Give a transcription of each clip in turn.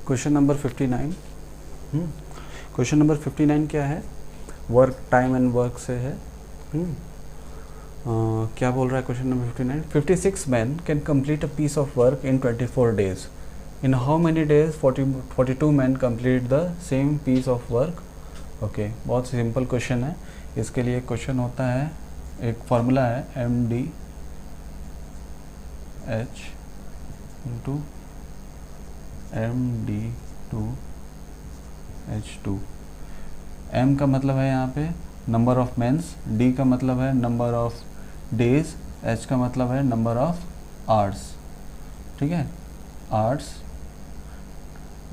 Question number 59। Question number 59 क्या है? Work, time and work से है। क्या बोल रहा है question number 59? 56 men can complete a piece of work in 24 days। In how many days 42 men complete the same piece of work. Okay, बहुत simple question है। इसके लिए क्वेश्चन होता है, एक फार्मूला है MDH इंटू MD2H2। M का मतलब है यहाँ पे नंबर ऑफ मेंस, D का मतलब है नंबर ऑफ डेज, H का मतलब है नंबर ऑफ आवर्स। ठीक है, आवर्स।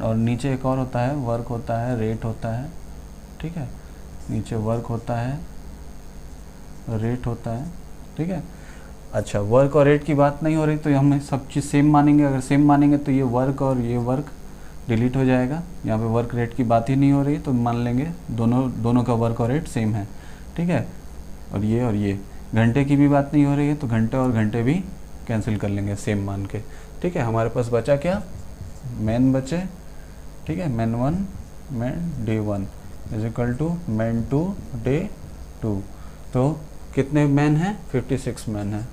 और नीचे एक और होता है, वर्क होता है, रेट होता है। ठीक है, नीचे वर्क होता है, रेट होता है। ठीक है, अच्छा, वर्क और रेट की बात नहीं हो रही तो हम सब चीज़ सेम मानेंगे। अगर सेम मानेंगे तो ये वर्क और ये वर्क डिलीट हो जाएगा। यहाँ पे वर्क रेट की बात ही नहीं हो रही तो मान लेंगे दोनों का वर्क और रेट सेम है। ठीक है, और ये घंटे की भी बात नहीं हो रही है तो घंटे और घंटे भी कैंसिल कर लेंगे सेम मान के। ठीक है, हमारे पास बचा क्या? मैन बचे। ठीक है, man 1 man day 1 is equal to man 2 day 2। तो कितने मैन हैं? 56 मैन हैं।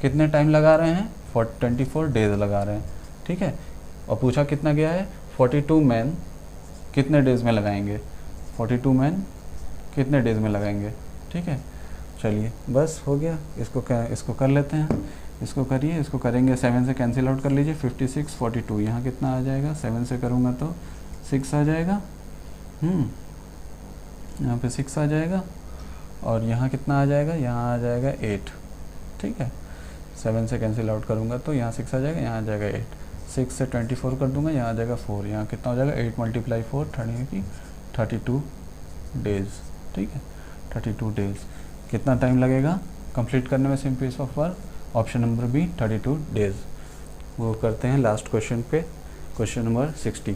कितने टाइम लगा रहे हैं? 24 डेज लगा रहे हैं। ठीक है, और पूछा कितना गया है? 42 मैन कितने डेज में लगाएंगे? 42 मैन कितने डेज में लगाएंगे? ठीक है, चलिए बस हो गया। इसको कर लेते हैं। इसको करिए, इसको करेंगे 7 से कैंसिल आउट कर लीजिए। 56 42 यहाँ कितना आ जाएगा? 7 से करूँगा तो 6 आ जाएगा। यहाँ पे 6 आ जाएगा और यहाँ कितना आ जाएगा? यहाँ आ जाएगा 8। ठीक है, 7 से कैंसिल आउट करूँगा तो यहाँ 6 आ जाएगा, यहाँ आ जाएगा 8। 6 से 24 कर दूँगा, यहाँ आ जाएगा 4। यहाँ कितना हो जाएगा? 8 × 4 32 डेज। ठीक है, 32 डेज। कितना टाइम लगेगा कंप्लीट करने में same piece of work? Option number B 32 days. वो करते हैं लास्ट क्वेश्चन पे, question number 60।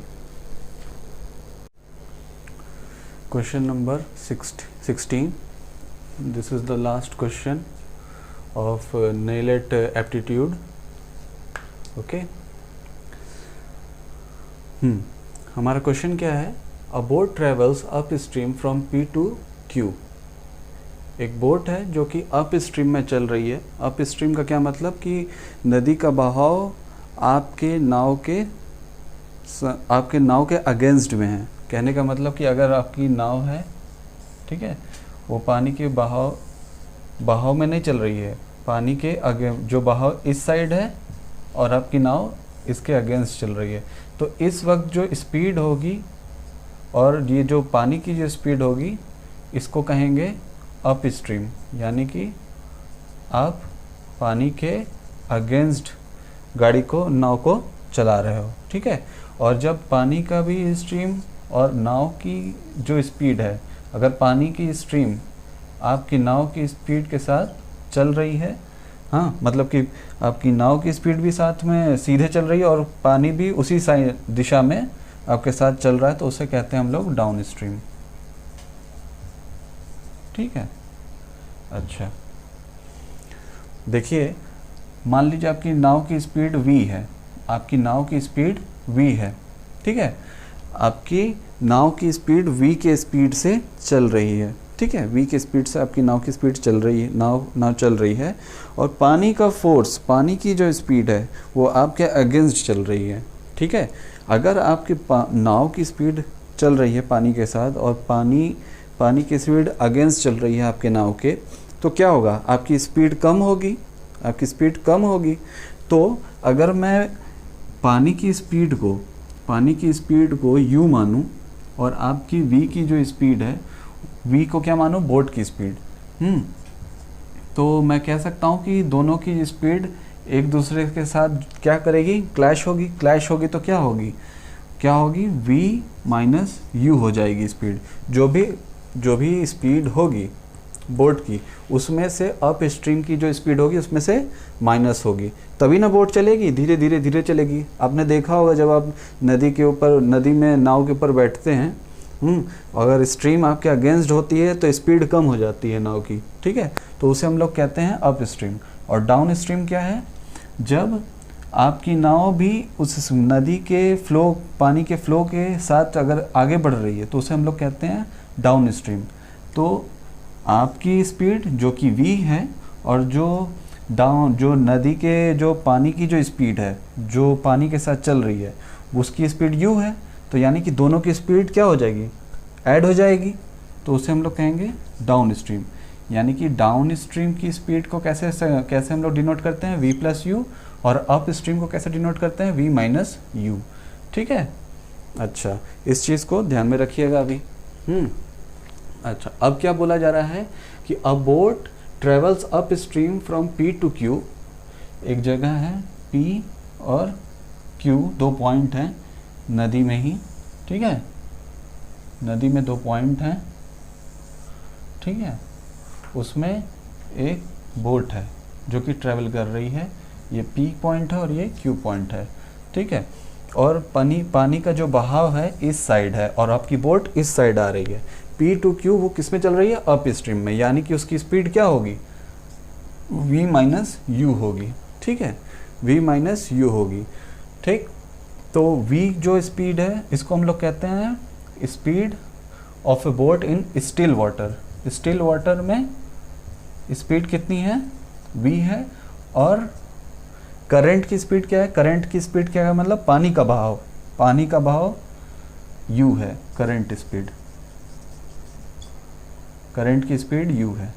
Question number 16। This is the last question of NAILET aptitude. Okay, हमारा क्वेश्चन क्या है? A boat travels up stream from P to Q। एक बोट है जो कि अप स्ट्रीम में चल रही है। अप स्ट्रीम का क्या मतलब? कि नदी का बहाव आपके नाव के अगेंस्ट में है। कहने का मतलब कि अगर आपकी नाव है, ठीक है, वो पानी के बहाव में नहीं चल रही है, पानी के जो बहाव इस साइड है और आपकी नाव इसके अगेंस्ट चल रही है, तो इस वक्त जो स्पीड होगी और ये जो पानी की जो स्पीड होगी इसको कहेंगे अप स्ट्रीम। यानी कि आप पानी के अगेंस्ट नाव को चला रहे हो। ठीक है, और जब पानी का भी स्ट्रीम और नाव की जो स्पीड है, अगर पानी की स्ट्रीम आपकी नाव की स्पीड के साथ चल रही है, हाँ, मतलब कि आपकी नाव की स्पीड भी साथ में सीधे चल रही है और पानी भी उसी दिशा में आपके साथ चल रहा है, तो उसे कहते हैं हम लोग डाउन स्ट्रीम। ठीक है, अच्छा, देखिए, मान लीजिए आपकी नाव की स्पीड v है। आपकी नाव की स्पीड v है। ठीक है, आपकी नाव की स्पीड v के स्पीड से चल रही है। ठीक है, v के स्पीड से आपकी नाव की स्पीड चल रही है, नाव चल रही है, और पानी का फोर्स, पानी की जो स्पीड है वो आपके अगेंस्ट चल रही है। ठीक है, अगर आपकी नाव की स्पीड चल रही है पानी के साथ और पानी की स्पीड अगेंस्ट चल रही है आपके नाव के, तो क्या होगा? आपकी स्पीड कम होगी। आपकी स्पीड कम होगी। तो अगर मैं पानी की स्पीड को u मानूं और आपकी v की जो स्पीड है, v को क्या मानूं? बोट की स्पीड। तो मैं कह सकता हूं कि दोनों की स्पीड एक दूसरे के साथ क्या करेगी? क्लैश होगी। क्लैश होगी तो क्या होगी? v माइनस u हो जाएगी स्पीड। जो भी स्पीड होगी बोट की, उसमें से अप स्ट्रीम की जो स्पीड होगी उसमें से माइनस होगी, तभी ना बोट चलेगी। धीरे धीरे चलेगी। आपने देखा होगा जब आप नदी में नाव के ऊपर बैठते हैं, अगर स्ट्रीम आपके अगेंस्ट होती है तो स्पीड कम हो जाती है नाव की। ठीक है, तो उसे हम लोग कहते हैं अप स्ट्रीम। और डाउन स्ट्रीम क्या है? जब आपकी नाव भी उस नदी के फ्लो, पानी के फ्लो के साथ अगर आगे बढ़ रही है तो उसे हम लोग कहते हैं डाउन स्ट्रीम। तो आपकी स्पीड जो कि v है और जो नदी के जो पानी की जो स्पीड है, जो पानी के साथ चल रही है, उसकी स्पीड u है। तो यानी कि दोनों की स्पीड क्या हो जाएगी, ऐड हो जाएगी। तो उसे हम लोग कहेंगे डाउन स्ट्रीम। यानी कि डाउन स्ट्रीम की स्पीड को कैसे हम लोग डिनोट करते हैं, v प्लस यू, और अप स्ट्रीम को कैसे डिनोट करते हैं, v माइनस यू। ठीक है, अच्छा इस चीज़ को ध्यान में रखिएगा अभी। अच्छा, अब क्या बोला जा रहा है कि a boat travels up stream from P to Q। एक जगह है P और Q, दो पॉइंट हैं नदी में ही, ठीक है, नदी में दो पॉइंट हैं, ठीक है, उसमें एक बोट है जो कि ट्रैवल कर रही है। ये P पॉइंट है और ये Q पॉइंट है, ठीक है, और पानी का जो बहाव है इस साइड है और आपकी बोट इस साइड आ रही है। P टू Q वो किस में चल रही है, अप स्ट्रीम में, यानी कि उसकी स्पीड क्या होगी, v माइनस यू होगी, ठीक है, v माइनस यू होगी, ठीक। तो v जो स्पीड है इसको हम लोग कहते हैं speed of A boat in still water. Still water में स्पीड कितनी है, v है, और करंट की स्पीड क्या है, करंट की स्पीड क्या है, मतलब पानी का बहाव u है, करंट की स्पीड u है,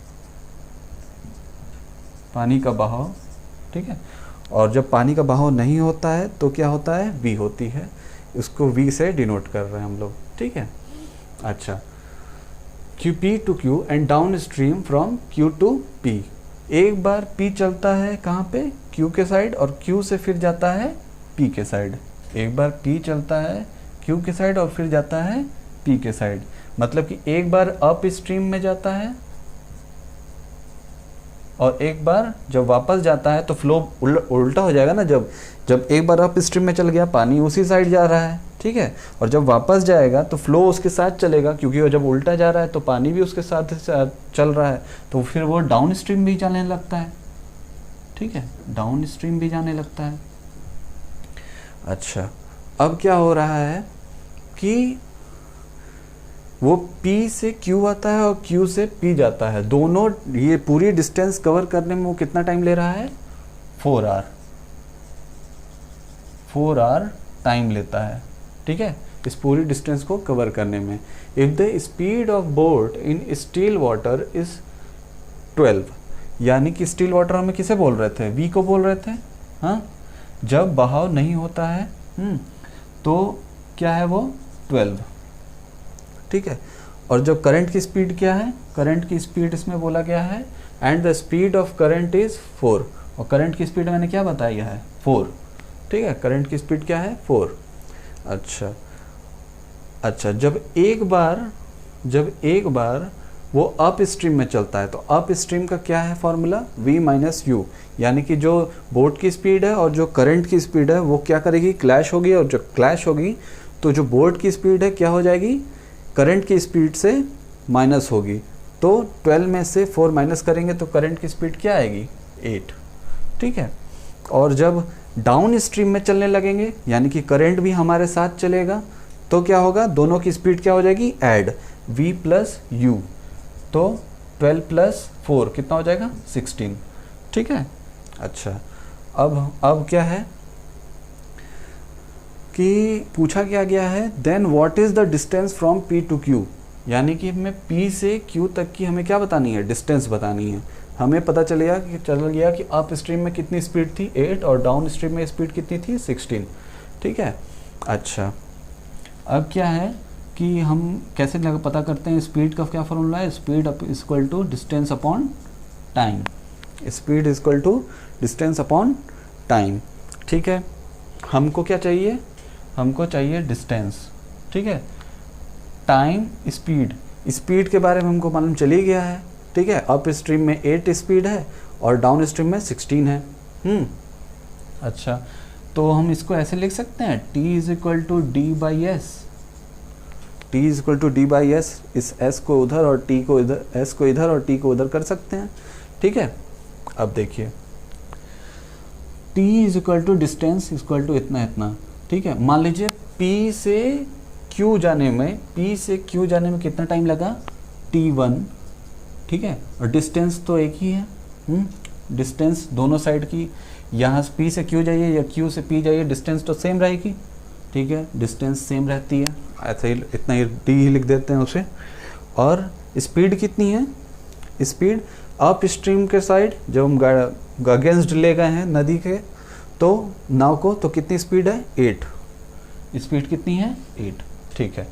पानी का बहाव, ठीक है। और जब पानी का बहाव नहीं होता है तो क्या होता है, v होती है, इसको v से डिनोट कर रहे हैं हम लोग, ठीक है। अच्छा, P to Q and down stream from Q to P। एक बार P चलता है कहाँ पे, Q के साइड, और Q से फिर जाता है P के साइड। एक बार P चलता है Q के साइड और फिर जाता है P के साइड, मतलब कि एक बार अप स्ट्रीम में जाता है और एक बार जब वापस जाता है तो फ्लो उल्टा हो जाएगा ना। जब एक बार अप स्ट्रीम में चल गया, पानी उसी साइड जा रहा है, ठीक है, और जब वापस जाएगा तो फ्लो उसके साथ चलेगा, क्योंकि वो जब उल्टा जा रहा है तो पानी भी उसके साथ चल रहा है, तो फिर वो डाउन स्ट्रीम भी जाने लगता है, ठीक है, डाउन स्ट्रीम भी जाने लगता है। अच्छा, अब क्या हो रहा है कि वो P से Q आता है और Q से P जाता है, दोनों ये पूरी डिस्टेंस कवर करने में वो कितना टाइम ले रहा है, 4 आवर, 4 आवर टाइम लेता है, ठीक है, इस पूरी डिस्टेंस को कवर करने में। If the speed of boat in still water is 12, यानी कि स्टिल वाटर हमें किसे बोल रहे थे, V को बोल रहे थे, हाँ, जब बहाव नहीं होता है तो क्या है वो 12, ठीक है। और जब करंट की स्पीड क्या है, करंट की स्पीड इसमें बोला गया है and the speed of current is 4, और करंट की स्पीड मैंने क्या बताया है, 4, ठीक है, करंट की स्पीड क्या है, 4। अच्छा, जब एक बार वो अप स्ट्रीम में चलता है तो अप स्ट्रीम का क्या है फॉर्मूला, v माइनस यू, यानी कि जो बोट की स्पीड है और जो करंट की स्पीड है वो क्या करेगी, क्लैश होगी, और जब क्लैश होगी तो जो बोट की स्पीड है क्या हो जाएगी, करंट की स्पीड से माइनस होगी। तो 12 में से 4 माइनस करेंगे तो करंट की स्पीड क्या आएगी, 8, ठीक है। और जब डाउन स्ट्रीम में चलने लगेंगे, यानी कि करंट भी हमारे साथ चलेगा, तो क्या होगा, दोनों की स्पीड क्या हो जाएगी, ऐड, v प्लस यू, तो 12 प्लस 4 कितना हो जाएगा, 16, ठीक है। अच्छा, अब क्या है कि पूछा क्या गया है, then what is the distance from P to Q, यानी कि हमें P से Q तक की हमें क्या बतानी है, डिस्टेंस बतानी है। हमें पता चल गया कि अप स्ट्रीम में कितनी स्पीड थी, 8, और डाउन स्ट्रीम में स्पीड कितनी थी, 16, ठीक है। अच्छा, अब क्या है कि हम कैसे पता करते हैं, स्पीड का क्या फॉर्मूला है, speed equal to distance upon time, speed equal to distance upon time, ठीक है। हमको क्या चाहिए, हमको चाहिए डिस्टेंस, ठीक है, टाइम, स्पीड के बारे में हमको मालूम चल ही गया है, ठीक है, अप स्ट्रीम में 8 स्पीड है और डाउन स्ट्रीम में 16 है। अच्छा, तो हम इसको ऐसे लिख सकते हैं, T is equal to D by S, T is equal to D by S, इस S को उधर और T को इधर, S को इधर और T को उधर कर सकते हैं, ठीक है। अब देखिए t is equal to distance equal to इतना इतना, ठीक है। मान लीजिए p से q जाने में कितना टाइम लगा, t1, ठीक है। और डिस्टेंस तो एक ही है, डिस्टेंस दोनों साइड की, यहाँ से p से q जाइए या q से p जाइए, डिस्टेंस तो सेम रहेगी, ठीक है, डिस्टेंस सेम रहती है। ऐसे ही इतना ही d ही लिख देते हैं उसे। और स्पीड कितनी है, स्पीड अप स्ट्रीम के साइड जब हम अगेंस्ट ले गए हैं नदी के तो नाव को, तो कितनी स्पीड है, 8, स्पीड कितनी है, 8, ठीक है,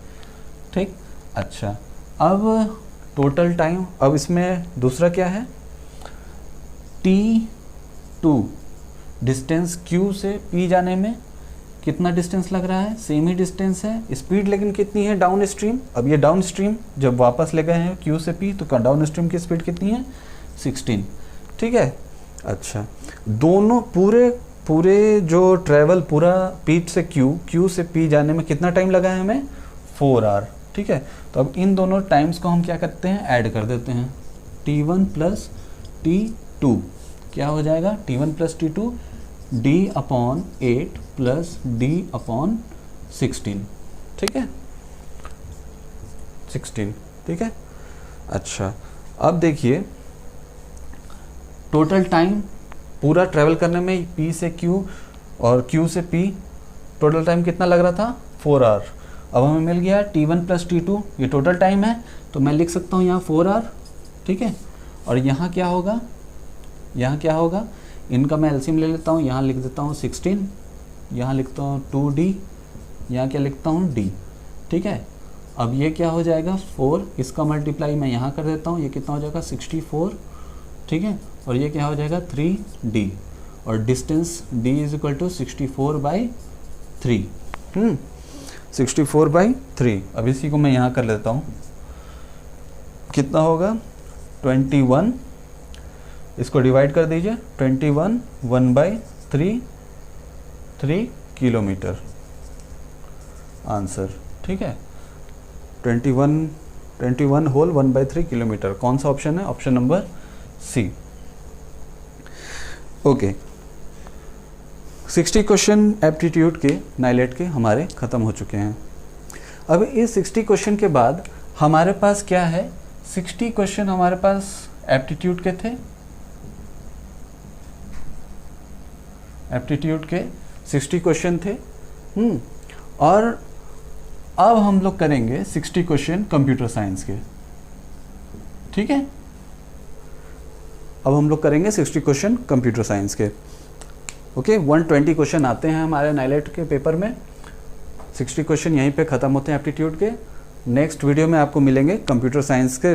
ठीक। अच्छा, अब टोटल टाइम, अब इसमें दूसरा क्या है, t2 डिस्टेंस q से p जाने में कितना डिस्टेंस लग रहा है, सेम ही डिस्टेंस है। स्पीड लेकिन कितनी है डाउन स्ट्रीम, अब ये डाउन स्ट्रीम जब वापस ले गए हैं q से p तो डाउन स्ट्रीम की स्पीड कितनी है, 16, ठीक है। अच्छा, दोनों पूरे जो ट्रैवल पूरा p से q से p जाने में कितना टाइम लगा है हमें, 4 आवर, ठीक है। तो अब इन दोनों टाइम्स को हम क्या करते हैं, ऐड कर देते हैं, t1 प्लस t2 क्या हो जाएगा, t1 plus t2 d/8 plus d/16, ठीक है, 16, ठीक है। अच्छा, अब देखिए टोटल टाइम पूरा ट्रैवल करने में p से q और q से p टोटल टाइम कितना लग रहा था, 4 आवर। अब हमें मिल गया t1 प्लस t2, ये टोटल टाइम है, तो मैं लिख सकता हूँ यहाँ 4 आवर, ठीक है। और यहाँ क्या होगा, इनका मैं एलसीएम ले लेता हूँ, यहाँ लिख देता हूँ 16, यहाँ लिखता हूँ 2d, यहाँ क्या लिखता हूँ d, ठीक है। अब ये क्या हो जाएगा 4, इसका मल्टीप्लाई मैं यहाँ कर देता हूँ, ये कितना हो जाएगा 64, ठीक है। और ये क्या हो जाएगा 3d, और distance d is equal to 64/3, 64/3। अब इसी को मैं यहाँ कर लेता हूँ, कितना होगा 21, इसको डिवाइड कर दीजिए, 21 1/3 किलोमीटर आंसर, ठीक है। 21 होल 1/3 किलोमीटर, कौन सा ऑप्शन है, ऑप्शन नंबर सी। ओके, 60 क्वेश्चन एप्टीट्यूड के नाइलेट के हमारे ख़त्म हो चुके हैं। अब इस 60 क्वेश्चन के बाद हमारे पास क्या है, 60 क्वेश्चन हमारे पास एप्टीट्यूड के थे, एप्टीट्यूड के 60 क्वेश्चन थे, और अब हम लोग करेंगे 60 क्वेश्चन कंप्यूटर साइंस के, ठीक है। अब हम लोग करेंगे 60 क्वेश्चन कंप्यूटर साइंस के, ओके। 120 क्वेश्चन आते हैं हमारे नाइलेट के पेपर में, 60 क्वेश्चन यहीं पे ख़त्म होते हैं एप्टीट्यूड के। नेक्स्ट वीडियो में आपको मिलेंगे कंप्यूटर साइंस से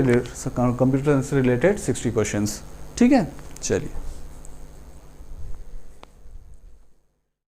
रिलेटेड 60 क्वेश्चंस, ठीक है। चलिए।